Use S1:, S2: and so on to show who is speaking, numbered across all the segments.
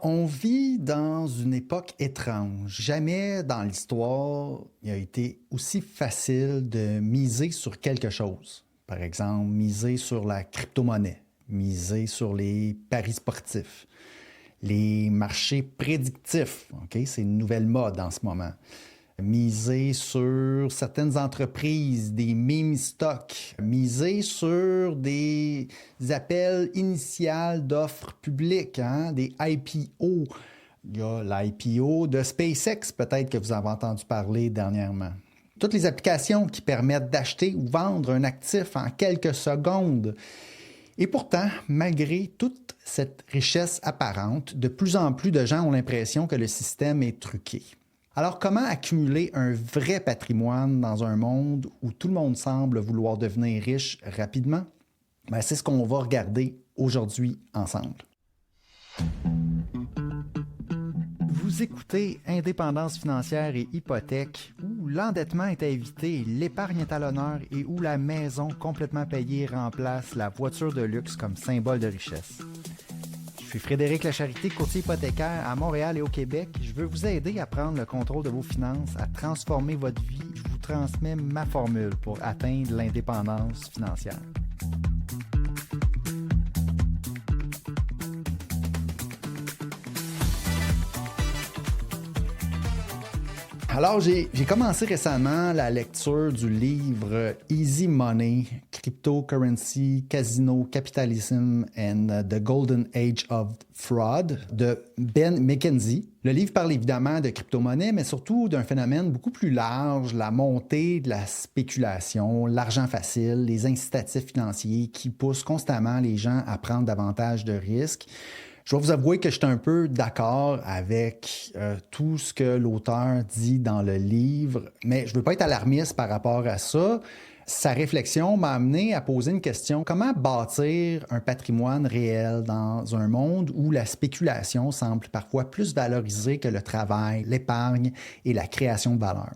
S1: On vit dans une époque étrange. Jamais dans l'histoire, il a été aussi facile de miser sur quelque chose. Par exemple, miser sur la crypto-monnaie, miser sur les paris sportifs, les marchés prédictifs. OK? C'est une nouvelle mode en ce moment. Miser sur certaines entreprises, des meme stocks, miser sur des appels initiales d'offres publiques, hein, des IPO. Il y a l'IPO de SpaceX, peut-être que vous avez entendu parler dernièrement. Toutes les applications qui permettent d'acheter ou vendre un actif en quelques secondes. Et pourtant, malgré toute cette richesse apparente, de plus en plus de gens ont l'impression que le système est truqué. Alors, comment accumuler un vrai patrimoine dans un monde où tout le monde semble vouloir devenir riche rapidement? Bien, c'est ce qu'on va regarder aujourd'hui ensemble. Vous écoutez Indépendance financière et hypothèque, où l'endettement est à éviter, l'épargne est à l'honneur et où la maison complètement payée remplace la voiture de luxe comme symbole de richesse. Je suis Frédéric Lacharité, courtier hypothécaire à Montréal et au Québec. Je veux vous aider à prendre le contrôle de vos finances, à transformer votre vie. Je vous transmets ma formule pour atteindre l'indépendance financière. Alors, j'ai commencé récemment la lecture du livre Easy Money, Cryptocurrency, Casino, Capitalism and the Golden Age of Fraud de Ben McKenzie. Le livre parle évidemment de crypto-monnaie, mais surtout d'un phénomène beaucoup plus large, la montée de la spéculation, l'argent facile, les incitatifs financiers qui poussent constamment les gens à prendre davantage de risques. Je dois vous avouer que je suis un peu d'accord avec tout ce que l'auteur dit dans le livre, mais je ne veux pas être alarmiste par rapport à ça. Sa réflexion m'a amené à poser une question. Comment bâtir un patrimoine réel dans un monde où la spéculation semble parfois plus valorisée que le travail, l'épargne et la création de valeur?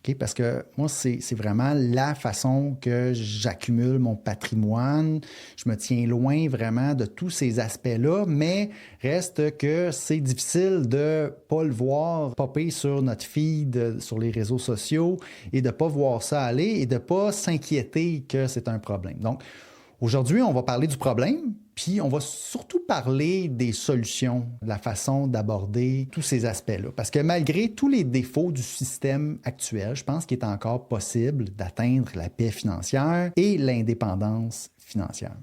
S1: Okay? Parce que moi, c'est vraiment la façon que j'accumule mon patrimoine. Je me tiens loin vraiment de tous ces aspects-là, mais reste que c'est difficile de ne pas le voir popper sur notre feed, sur les réseaux sociaux et de ne pas voir ça aller et de ne pas s'inquiéter que c'est un problème. Donc, aujourd'hui, on va parler du problème, puis on va surtout parler des solutions, de la façon d'aborder tous ces aspects-là. Parce que malgré tous les défauts du système actuel, je pense qu'il est encore possible d'atteindre la paix financière et l'indépendance financière.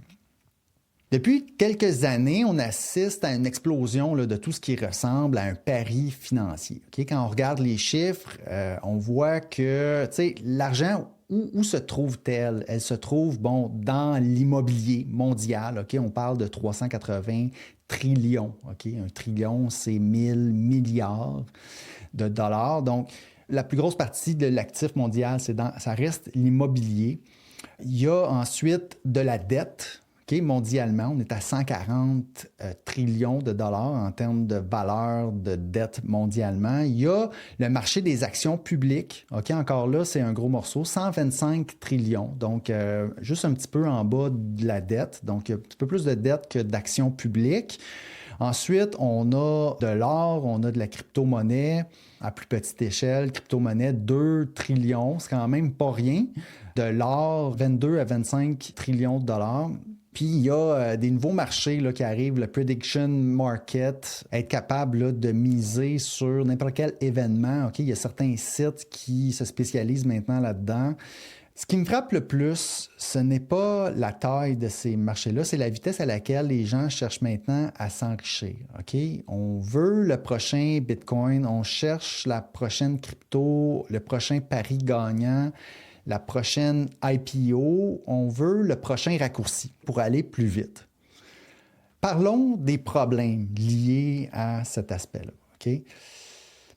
S1: Depuis quelques années, on assiste à une explosion là, de tout ce qui ressemble à un pari financier. Okay? Quand on regarde les chiffres, on voit que l'argent, où se trouve-t-elle? Elle se trouve dans l'immobilier mondial. Okay? On parle de 380 trillions. Okay? Un trillion, c'est 1000 milliards de dollars. Donc, la plus grosse partie de l'actif mondial, ça reste l'immobilier. Il y a ensuite de la dette. Okay, mondialement, on est à 140 trillions de dollars en termes de valeur de dette mondialement. Il y a le marché des actions publiques. Okay, encore là, c'est un gros morceau, 125 trillions. Donc, juste un petit peu en bas de la dette. Donc, il y a un petit peu plus de dette que d'actions publiques. Ensuite, on a de l'or, on a de la crypto-monnaie à plus petite échelle. Crypto-monnaie, 2 trillions, c'est quand même pas rien. De l'or, 22 à 25 trillions de dollars. Puis il y a des nouveaux marchés là, qui arrivent, le prediction market, être capable là, de miser sur n'importe quel événement. Okay? Il y a certains sites qui se spécialisent maintenant là-dedans. Ce qui me frappe le plus, ce n'est pas la taille de ces marchés-là, c'est la vitesse à laquelle les gens cherchent maintenant à s'enrichir. Okay? On veut le prochain Bitcoin, on cherche la prochaine crypto, le prochain pari gagnant, la prochaine IPO, on veut le prochain raccourci pour aller plus vite. Parlons des problèmes liés à cet aspect-là. Okay?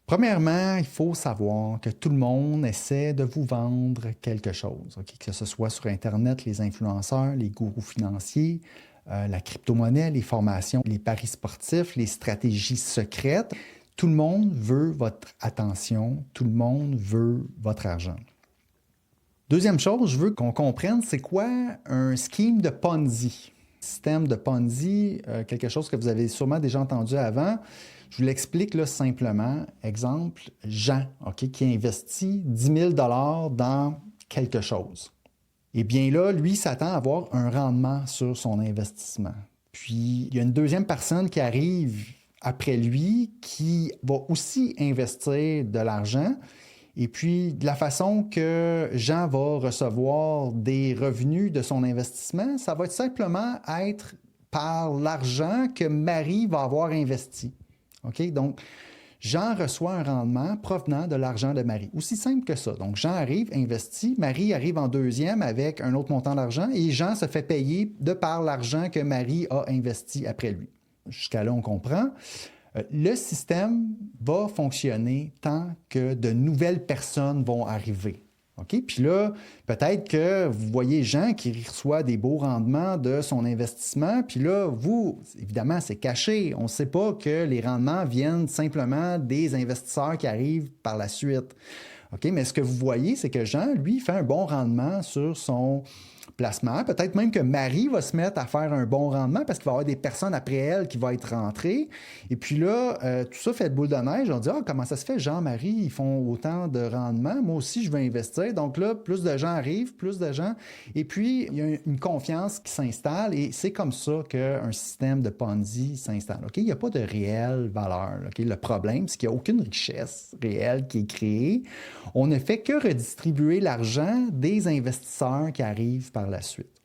S1: Premièrement, il faut savoir que tout le monde essaie de vous vendre quelque chose, okay? Que ce soit sur Internet, les influenceurs, les gourous financiers, la crypto-monnaie, les formations, les paris sportifs, les stratégies secrètes. Tout le monde veut votre attention, tout le monde veut votre argent. Deuxième chose, je veux qu'on comprenne c'est quoi un scheme de Ponzi. système de Ponzi, quelque chose que vous avez sûrement déjà entendu avant. Je vous l'explique là, simplement. Exemple, Jean, OK, qui investit 10 000 dans quelque chose. Eh bien là, lui s'attend à avoir un rendement sur son investissement. Puis, il y a une deuxième personne qui arrive après lui qui va aussi investir de l'argent. Et puis, de la façon que Jean va recevoir des revenus de son investissement, ça va simplement être par l'argent que Marie va avoir investi. OK? Donc, Jean reçoit un rendement provenant de l'argent de Marie. Aussi simple que ça. Donc, Jean arrive, investit, Marie arrive en deuxième avec un autre montant d'argent et Jean se fait payer de par l'argent que Marie a investi après lui. Jusqu'à là, on comprend. Le système va fonctionner tant que de nouvelles personnes vont arriver. OK? Puis là, peut-être que vous voyez Jean qui reçoit des beaux rendements de son investissement, puis là, vous, évidemment, c'est caché. On ne sait pas que les rendements viennent simplement des investisseurs qui arrivent par la suite. OK? Mais ce que vous voyez, c'est que Jean, lui, fait un bon rendement sur son placement. Peut-être même que Marie va se mettre à faire un bon rendement parce qu'il va y avoir des personnes après elle qui vont être rentrées. Et puis là, tout ça fait boule de neige. On dit, ah, comment ça se fait, Jean-Marie, ils font autant de rendement. Moi aussi, je veux investir. Donc là, plus de gens arrivent, plus de gens. Et puis, il y a une confiance qui s'installe et c'est comme ça qu'un système de Ponzi s'installe. OK? Il n'y a pas de réelle valeur. OK? Le problème, c'est qu'il n'y a aucune richesse réelle qui est créée. On ne fait que redistribuer l'argent des investisseurs qui arrivent par la suite.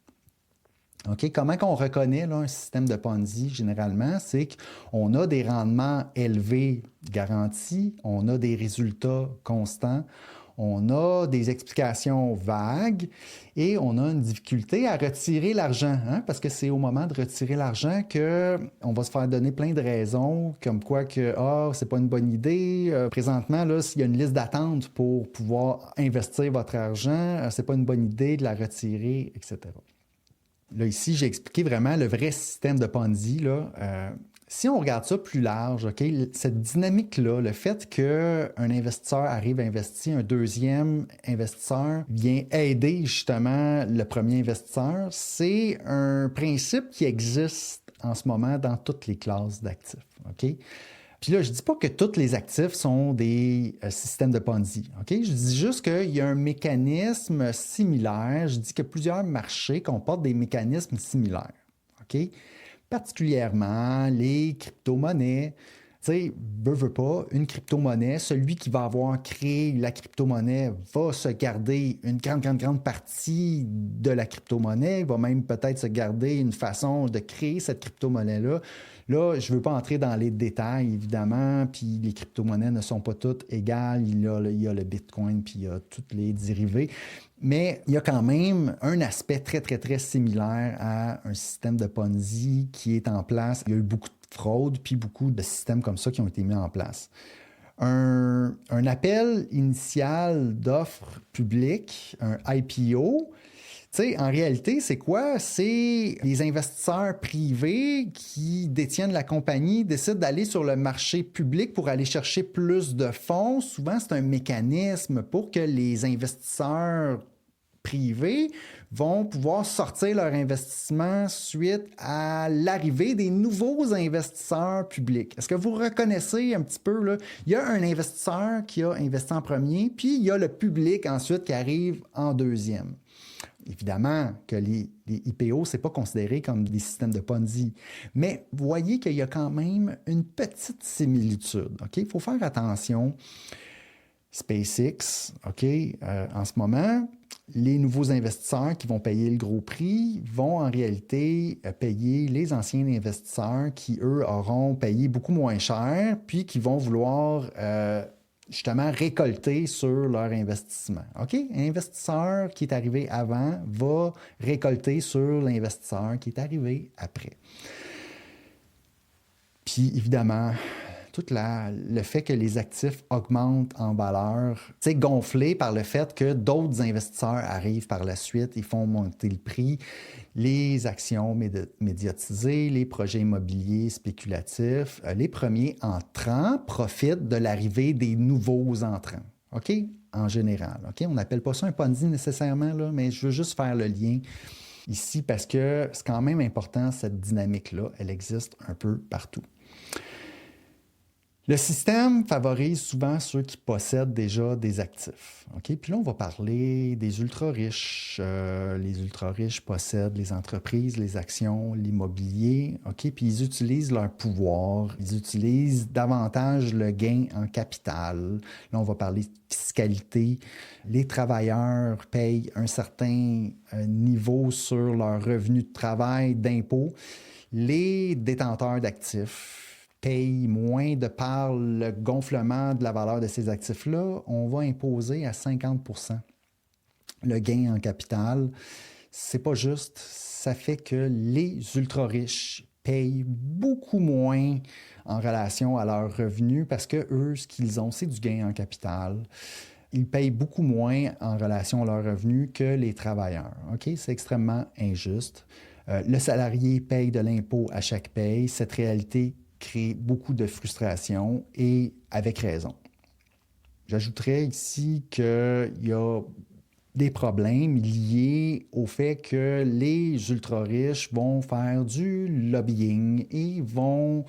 S1: OK? Comment on reconnaît là, un système de Ponzi généralement? C'est qu'on a des rendements élevés garantis, on a des résultats constants, on a des explications vagues et on a une difficulté à retirer l'argent, hein? Parce que c'est au moment de retirer l'argent qu'on va se faire donner plein de raisons, comme quoi que c'est pas une bonne idée. Présentement, là, s'il y a une liste d'attente pour pouvoir investir votre argent, c'est pas une bonne idée de la retirer, etc. Là, ici, j'ai expliqué vraiment le vrai système de Ponzi, là. Si on regarde ça plus large, OK, cette dynamique-là, le fait qu'un investisseur arrive à investir, un deuxième investisseur vient aider justement le premier investisseur, c'est un principe qui existe en ce moment dans toutes les classes d'actifs. OK? Puis là, je ne dis pas que tous les actifs sont des systèmes de Ponzi. OK? Je dis juste qu'il y a un mécanisme similaire. Je dis que plusieurs marchés comportent des mécanismes similaires. OK? Particulièrement les crypto-monnaies. Tu sais, veut pas, une crypto-monnaie, celui qui va avoir créé la crypto-monnaie va se garder une grande partie de la crypto-monnaie, il va même peut-être se garder une façon de créer cette crypto-monnaie-là. Là, je ne veux pas entrer dans les détails, évidemment, puis les crypto-monnaies ne sont pas toutes égales. Il y a le Bitcoin, puis il y a tous les dérivés. Mais il y a quand même un aspect très, très, très similaire à un système de Ponzi qui est en place. Il y a eu beaucoup de fraude, puis beaucoup de systèmes comme ça qui ont été mis en place. Un appel initial d'offres publiques, un IPO, tu sais, en réalité, c'est quoi? C'est les investisseurs privés qui détiennent la compagnie décident d'aller sur le marché public pour aller chercher plus de fonds. Souvent, c'est un mécanisme pour que les investisseurs privés vont pouvoir sortir leur investissement suite à l'arrivée des nouveaux investisseurs publics. Est-ce que vous reconnaissez un petit peu, là? Il y a un investisseur qui a investi en premier, puis il y a le public ensuite qui arrive en deuxième. Évidemment que les IPO, ce n'est pas considéré comme des systèmes de Ponzi, mais vous voyez qu'il y a quand même une petite similitude. OK? Il faut faire attention. SpaceX, OK, en ce moment, les nouveaux investisseurs qui vont payer le gros prix vont en réalité payer les anciens investisseurs qui, eux, auront payé beaucoup moins cher, puis qui vont vouloir justement récolter sur leur investissement. OK? Un investisseur qui est arrivé avant va récolter sur l'investisseur qui est arrivé après. Puis évidemment, tout le fait que les actifs augmentent en valeur, c'est gonflé par le fait que d'autres investisseurs arrivent par la suite, ils font monter le prix, les actions médiatisées, les projets immobiliers spéculatifs, les premiers entrants profitent de l'arrivée des nouveaux entrants. OK? En général. OK? On n'appelle pas ça un Ponzi nécessairement, là, mais je veux juste faire le lien. ici parce que c'est quand même important, cette dynamique-là, elle existe un peu partout. Le système favorise souvent ceux qui possèdent déjà des actifs. OK? Puis là, on va parler des ultra-riches. Les ultra-riches possèdent les entreprises, les actions, l'immobilier. OK? Puis ils utilisent leur pouvoir. Ils utilisent davantage le gain en capital. Là, on va parler de fiscalité. Les travailleurs payent un certain niveau sur leur revenu de travail, d'impôts. Les détenteurs d'actifs payent moins de par le gonflement de la valeur de ces actifs-là, on va imposer à 50% le gain en capital. C'est pas juste. Ça fait que les ultra-riches payent beaucoup moins en relation à leurs revenus parce que eux, ce qu'ils ont, c'est du gain en capital. Ils payent beaucoup moins en relation à leurs revenus que les travailleurs. OK? C'est extrêmement injuste. Le salarié paye de l'impôt à chaque paye. Cette réalité crée beaucoup de frustration et avec raison. J'ajouterais ici qu'il y a des problèmes liés au fait que les ultra-riches vont faire du lobbying et vont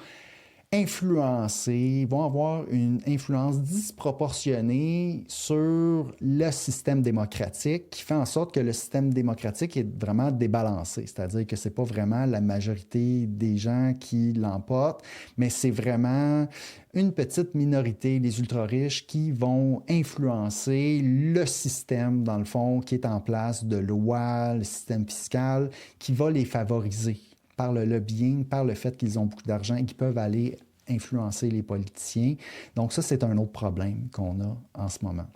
S1: influencer, vont avoir une influence disproportionnée sur le système démocratique qui fait en sorte que le système démocratique est vraiment débalancé. C'est-à-dire que ce n'est pas vraiment la majorité des gens qui l'emportent, mais c'est vraiment une petite minorité, les ultra-riches, qui vont influencer le système, dans le fond, qui est en place de loi, le système fiscal, qui va les favoriser par le lobbying, par le fait qu'ils ont beaucoup d'argent et qu'ils peuvent aller influencer les politiciens. Donc ça, c'est un autre problème qu'on a en ce moment.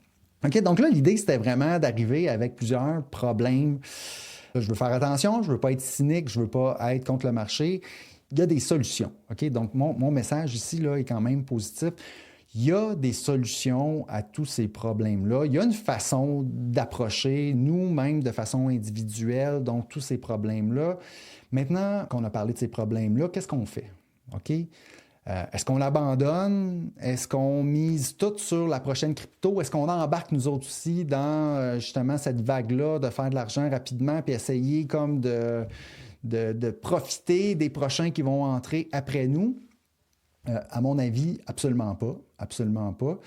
S1: OK, donc là, l'idée, c'était vraiment d'arriver avec plusieurs problèmes. Je veux faire attention, je ne veux pas être cynique, je ne veux pas être contre le marché. Il y a des solutions. OK, donc mon message ici là, est quand même positif. Il y a des solutions à tous ces problèmes-là. Il y a une façon d'approcher nous-mêmes de façon individuelle, donc tous ces problèmes-là. Maintenant qu'on a parlé de ces problèmes-là, qu'est-ce qu'on fait? OK? Est-ce qu'on l'abandonne? Est-ce qu'on mise tout sur la prochaine crypto? Est-ce qu'on embarque nous autres aussi dans justement cette vague-là de faire de l'argent rapidement puis essayer comme de profiter des prochains qui vont entrer après nous? À mon avis, absolument pas. Absolument pas.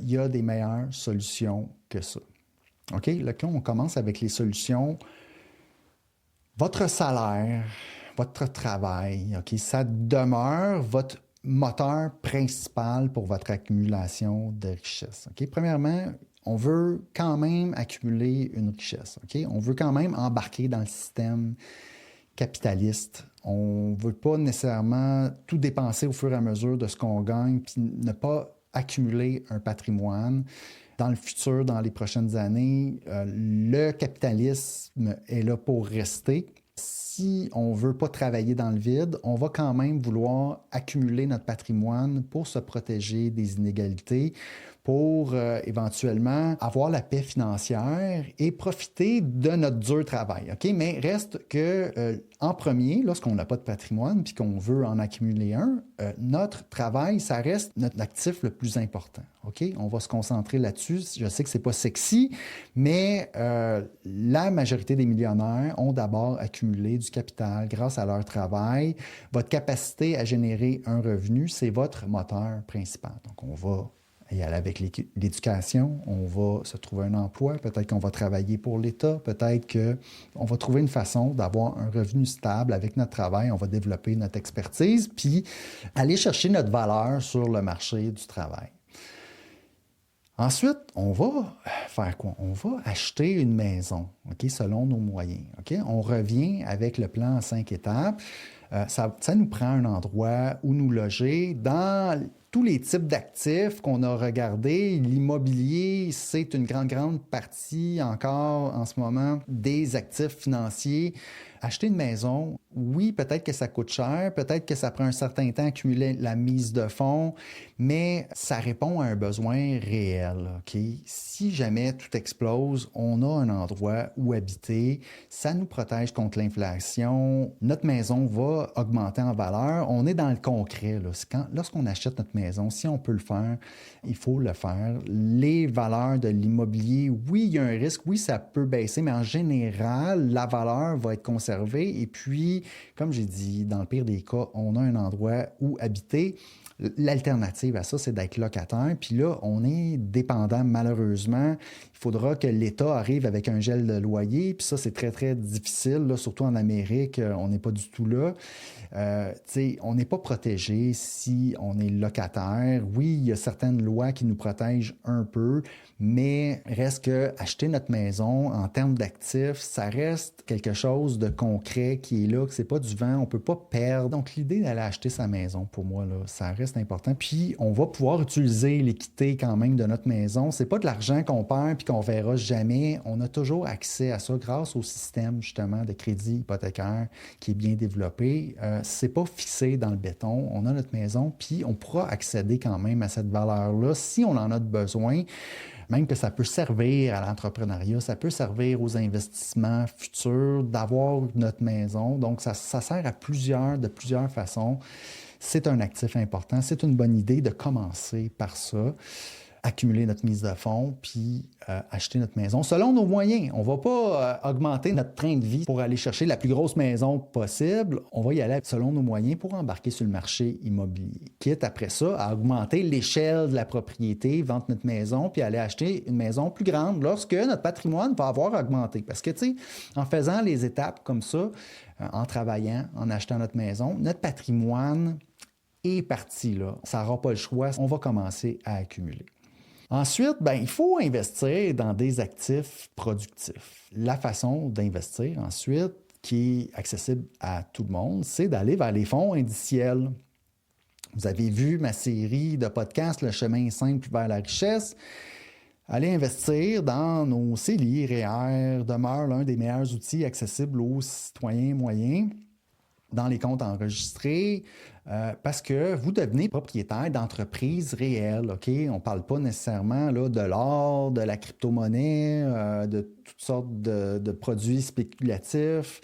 S1: Il y a des meilleures solutions que ça. OK? Là, on commence avec les solutions. Votre salaire, votre travail, OK, ça demeure votre moteur principal pour votre accumulation de richesse. OK? Premièrement, on veut quand même accumuler une richesse. OK? On veut quand même embarquer dans le système capitaliste. On ne veut pas nécessairement tout dépenser au fur et à mesure de ce qu'on gagne, puis ne pas accumuler un patrimoine. Dans le futur, dans les prochaines années, le capitalisme est là pour rester. Si on ne veut pas travailler dans le vide, on va quand même vouloir accumuler notre patrimoine pour se protéger des inégalités, pour éventuellement avoir la paix financière et profiter de notre dur travail. OK? Mais reste que, en premier, lorsqu'on n'a pas de patrimoine puis qu'on veut en accumuler un, notre travail, ça reste notre actif le plus important. OK? On va se concentrer là-dessus. Je sais que ce n'est pas sexy, mais la majorité des millionnaires ont d'abord accumulé du capital grâce à leur travail. Votre capacité à générer un revenu, c'est votre moteur principal. Donc, on va y aller avec l'éducation, on va se trouver un emploi, peut-être qu'on va travailler pour l'État, peut-être qu'on va trouver une façon d'avoir un revenu stable avec notre travail, on va développer notre expertise, puis aller chercher notre valeur sur le marché du travail. Ensuite, on va faire quoi? On va acheter une maison, OK, selon nos moyens. OK? On revient avec le plan en 5 étapes. Ça nous prend un endroit où nous loger. Dans tous les types d'actifs qu'on a regardés, l'immobilier, c'est une grande partie encore en ce moment des actifs financiers. Acheter une maison, oui, peut-être que ça coûte cher, peut-être que ça prend un certain temps à accumuler la mise de fonds, mais ça répond à un besoin réel. OK? Si jamais tout explose, on a un endroit où habiter, ça nous protège contre l'inflation, notre maison va augmenter en valeur, on est dans le concret. Là. Lorsqu'on achète notre maison. Si on peut le faire, il faut le faire. Les valeurs de l'immobilier, oui, il y a un risque, oui, ça peut baisser, mais en général, la valeur va être conservée. Et puis, comme j'ai dit, dans le pire des cas, on a un endroit où habiter. L'alternative à ça, c'est d'être locataire. Puis là, on est dépendant, malheureusement. Il faudra que l'État arrive avec un gel de loyer. Puis ça, c'est très, très difficile, là, surtout en Amérique. On n'est pas du tout là. On n'est pas protégé si on est locataire. Oui, il y a certaines lois qui nous protègent un peu, mais reste que acheter notre maison en termes d'actifs, ça reste quelque chose de concret qui est là, que c'est pas du vent, on peut pas perdre. Donc, l'idée d'aller acheter sa maison, pour moi, là, ça reste important. Puis, on va pouvoir utiliser l'équité quand même de notre maison. C'est pas de l'argent qu'on perd puis qu'on verra jamais. On a toujours accès à ça grâce au système, justement, de crédit hypothécaire qui est bien développé. C'est pas fixé dans le béton. On a notre maison, puis on pourra accéder quand même à cette valeur-là si on en a besoin. Même que ça peut servir à l'entrepreneuriat, ça peut servir aux investissements futurs, d'avoir notre maison. Donc, ça sert à de plusieurs façons. C'est un actif important. C'est une bonne idée de commencer par ça. Accumuler notre mise de fonds, puis acheter notre maison selon nos moyens. On ne va pas augmenter notre train de vie pour aller chercher la plus grosse maison possible. On va y aller selon nos moyens pour embarquer sur le marché immobilier. Quitte après ça à augmenter l'échelle de la propriété, vendre notre maison, puis aller acheter une maison plus grande lorsque notre patrimoine va avoir augmenté. Parce que, tu sais, en faisant les étapes comme ça, en travaillant, en achetant notre maison, notre patrimoine est parti là. Ça n'aura pas le choix. On va commencer à accumuler. Ensuite, il faut investir dans des actifs productifs. La façon d'investir ensuite, qui est accessible à tout le monde, c'est d'aller vers les fonds indiciels. Vous avez vu ma série de podcasts, Le chemin simple vers la richesse. Aller investir dans nos CELI, REER, demeure l'un des meilleurs outils accessibles aux citoyens moyens dans les comptes enregistrés, parce que vous devenez propriétaire d'entreprises réelles, OK? On ne parle pas nécessairement là, de l'or, de la crypto-monnaie, de toutes sortes de produits spéculatifs.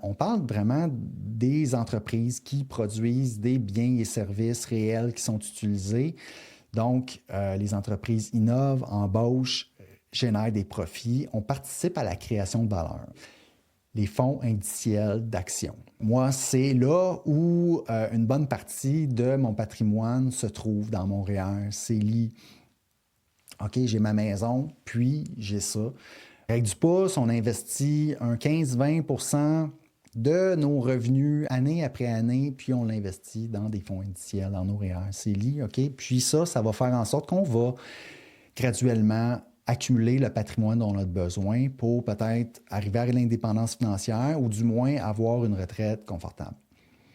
S1: On parle vraiment des entreprises qui produisent des biens et services réels qui sont utilisés. Donc, les entreprises innovent, embauchent, génèrent des profits. On participe à la création de valeur. Les fonds indiciels d'action. Moi, c'est là où une bonne partie de mon patrimoine se trouve dans mon REER, CELI. OK, j'ai ma maison, puis j'ai ça. Avec du pouce, on investit un 15-20 % de nos revenus année après année, puis on l'investit dans des fonds indiciels, dans nos REER, CELI. OK? Puis ça va faire en sorte qu'on va graduellement accumuler le patrimoine dont on a besoin pour peut-être arriver à l'indépendance financière ou du moins avoir une retraite confortable.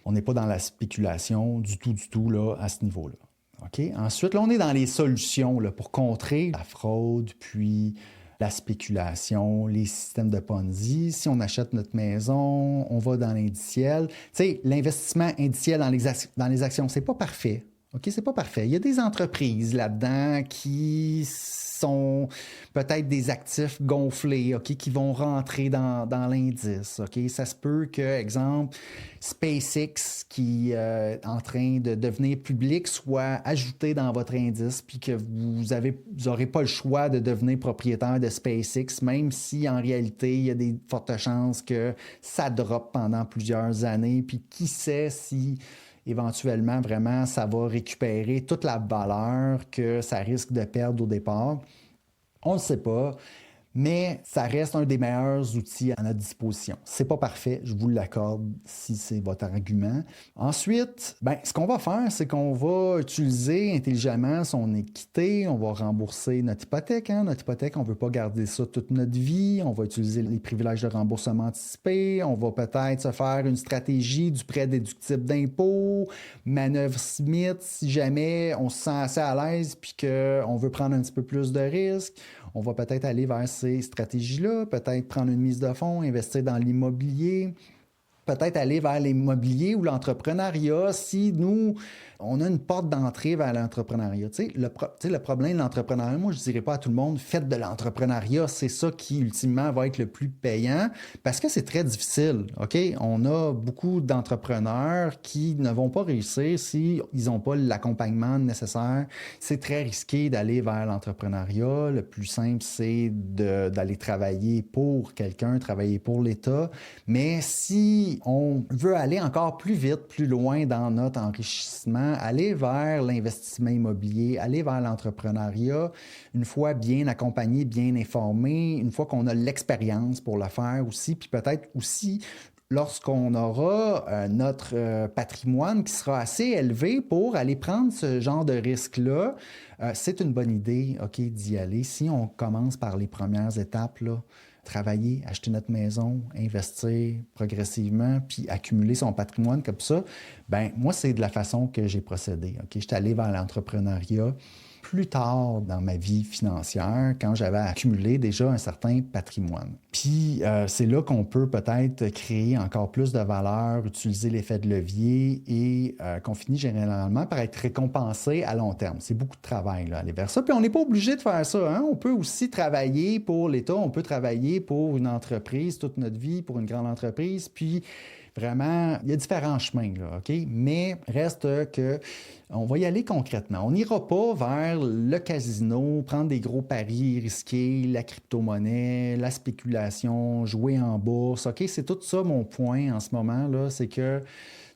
S1: On n'est pas dans la spéculation du tout là, à ce niveau-là. Okay? Ensuite, là, on est dans les solutions là, pour contrer la fraude, puis la spéculation, les systèmes de Ponzi. Si on achète notre maison, on va dans l'indiciel. Tu sais, l'investissement indiciel dans les actions, c'est pas parfait. OK, c'est pas parfait. Il y a des entreprises là-dedans qui sont peut-être des actifs gonflés, OK, qui vont rentrer dans l'indice. OK, ça se peut que, exemple, SpaceX, qui est en train de devenir public, soit ajouté dans votre indice, puis que vous n'aurez pas le choix de devenir propriétaire de SpaceX, même si en réalité, il y a des fortes chances que ça drop pendant plusieurs années, puis qui sait si éventuellement, vraiment, ça va récupérer toute la valeur que ça risque de perdre au départ. On ne le sait pas, mais ça reste un des meilleurs outils à notre disposition. C'est pas parfait, je vous l'accorde si c'est votre argument. Ensuite, ce qu'on va faire, c'est qu'on va utiliser intelligemment son équité, on va rembourser notre hypothèque. Notre hypothèque, on ne veut pas garder ça toute notre vie, on va utiliser les privilèges de remboursement anticipé, on va peut-être se faire une stratégie du prêt déductible d'impôt, manœuvre Smith, si jamais on se sent assez à l'aise puis qu'on veut prendre un petit peu plus de risques. On va peut-être aller vers ces stratégies-là, peut-être prendre une mise de fonds, investir dans l'immobilier. peut-être aller vers l'immobilier ou l'entrepreneuriat si nous, on a une porte d'entrée vers l'entrepreneuriat. Le problème de l'entrepreneuriat, moi, je ne dirais pas à tout le monde, faites de l'entrepreneuriat, c'est ça qui, ultimement, va être le plus payant parce que c'est très difficile, OK? On a beaucoup d'entrepreneurs qui ne vont pas réussir s'ils n'ont pas l'accompagnement nécessaire. C'est très risqué d'aller vers l'entrepreneuriat. Le plus simple, c'est d'aller travailler pour quelqu'un, travailler pour l'État. Mais si on veut aller encore plus vite, plus loin dans notre enrichissement, aller vers l'investissement immobilier, aller vers l'entrepreneuriat, une fois bien accompagné, bien informé, une fois qu'on a l'expérience pour le faire aussi, puis peut-être aussi lorsqu'on aura notre patrimoine qui sera assez élevé pour aller prendre ce genre de risque-là, c'est une bonne idée, OK, d'y aller. Si on commence par les premières étapes, là, travailler, acheter notre maison, investir progressivement, puis accumuler son patrimoine comme ça, ben moi, c'est de la façon que j'ai procédé. OK? Je suis allé vers l'entrepreneuriat plus tard dans ma vie financière, quand j'avais accumulé déjà un certain patrimoine. Puis, c'est là qu'on peut peut-être créer encore plus de valeur, utiliser l'effet de levier et qu'on finit généralement par être récompensé à long terme. C'est beaucoup de travail là, aller vers ça. Puis, on n'est pas obligé de faire ça. Hein? On peut aussi travailler pour l'État, on peut travailler pour une entreprise toute notre vie, pour une grande entreprise. Puis, vraiment, il y a différents chemins, là, OK? Mais reste que on va y aller concrètement. On n'ira pas vers le casino, prendre des gros paris risqués, la crypto-monnaie, la spéculation, jouer en bourse. OK? C'est tout ça mon point en ce moment, là, c'est que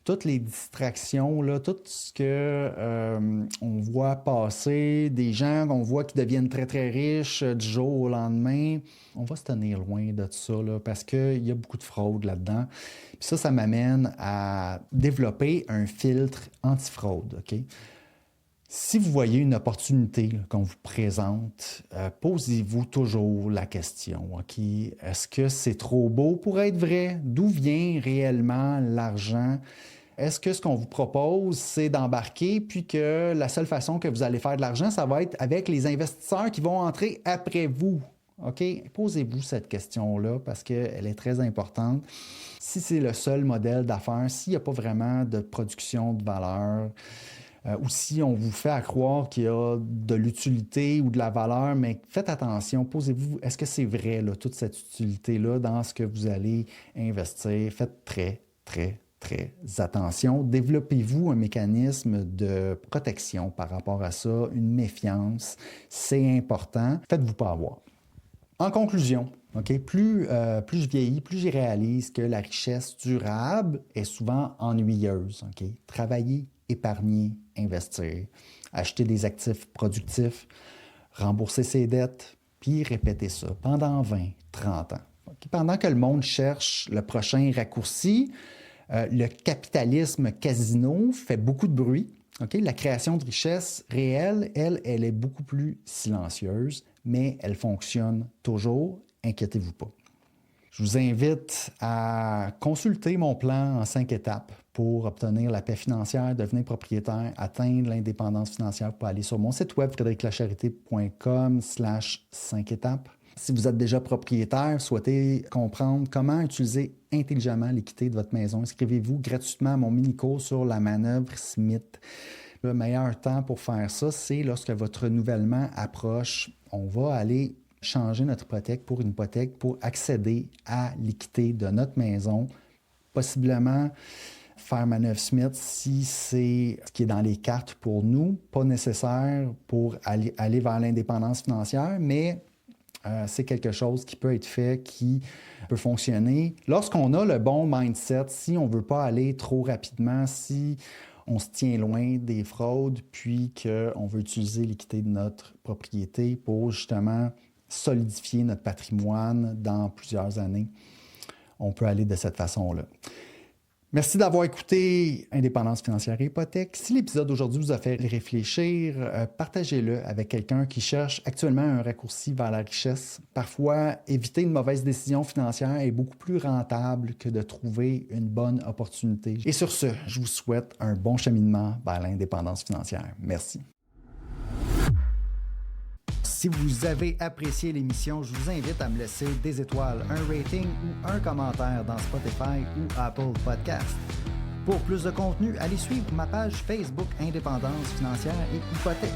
S1: toutes les distractions, là, tout ce on voit passer, des gens qu'on voit qui deviennent très, très riches du jour au lendemain, on va se tenir loin de ça là, parce qu'il y a beaucoup de fraude là-dedans. Puis ça m'amène à développer un filtre anti-fraude. OK? Si vous voyez une opportunité là, qu'on vous présente, posez-vous toujours la question, OK? Est-ce que c'est trop beau pour être vrai? D'où vient réellement l'argent? Est-ce que ce qu'on vous propose, c'est d'embarquer, puis que la seule façon que vous allez faire de l'argent, ça va être avec les investisseurs qui vont entrer après vous? OK? Posez-vous cette question-là parce qu'elle est très importante. Si c'est le seul modèle d'affaires, s'il n'y a pas vraiment de production de valeur, ou si on vous fait croire qu'il y a de l'utilité ou de la valeur, mais faites attention, posez-vous, est-ce que c'est vrai, là, toute cette utilité-là dans ce que vous allez investir? Faites très, très, très attention. Développez-vous un mécanisme de protection par rapport à ça, une méfiance. C'est important. Faites-vous pas avoir. En conclusion, okay, plus je vieillis, plus je réalise que la richesse durable est souvent ennuyeuse. Okay? Travailler, épargner, investir, acheter des actifs productifs, rembourser ses dettes, puis répéter ça pendant 20, 30 ans. Okay? Pendant que le monde cherche le prochain raccourci, le capitalisme casino fait beaucoup de bruit. Okay? La création de richesse réelle, elle est beaucoup plus silencieuse, mais elle fonctionne toujours. Inquiétez-vous pas. Je vous invite à consulter mon plan en 5 étapes pour obtenir la paix financière, devenir propriétaire, atteindre l'indépendance financière. Vous pouvez aller sur mon site web frédériclacharité.com/5 étapes. Si vous êtes déjà propriétaire, souhaitez comprendre comment utiliser intelligemment l'équité de votre maison, inscrivez-vous gratuitement à mon mini-cours sur la manœuvre Smith. Le meilleur temps pour faire ça, c'est lorsque votre renouvellement approche. On va aller changer notre hypothèque pour une hypothèque pour accéder à l'équité de notre maison, possiblement faire manœuvre Smith si c'est ce qui est dans les cartes pour nous, pas nécessaire pour aller vers l'indépendance financière, mais c'est quelque chose qui peut être fait, qui peut fonctionner. Lorsqu'on a le bon mindset, si on ne veut pas aller trop rapidement, si on se tient loin des fraudes, puis qu'on veut utiliser l'équité de notre propriété pour justement solidifier notre patrimoine dans plusieurs années, on peut aller de cette façon-là. Merci d'avoir écouté Indépendance financière et hypothèque. Si l'épisode d'aujourd'hui vous a fait réfléchir, partagez-le avec quelqu'un qui cherche actuellement un raccourci vers la richesse. Parfois, éviter une mauvaise décision financière est beaucoup plus rentable que de trouver une bonne opportunité. Et sur ce, je vous souhaite un bon cheminement vers l'indépendance financière. Merci. Si vous avez apprécié l'émission, je vous invite à me laisser des étoiles, un rating ou un commentaire dans Spotify ou Apple Podcast. Pour plus de contenu, allez suivre ma page Facebook Indépendance financière et hypothèque.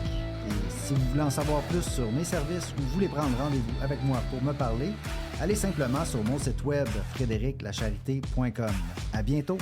S1: Et si vous voulez en savoir plus sur mes services ou voulez prendre rendez-vous avec moi pour me parler, allez simplement sur mon site web frédériclacharité.com. À bientôt!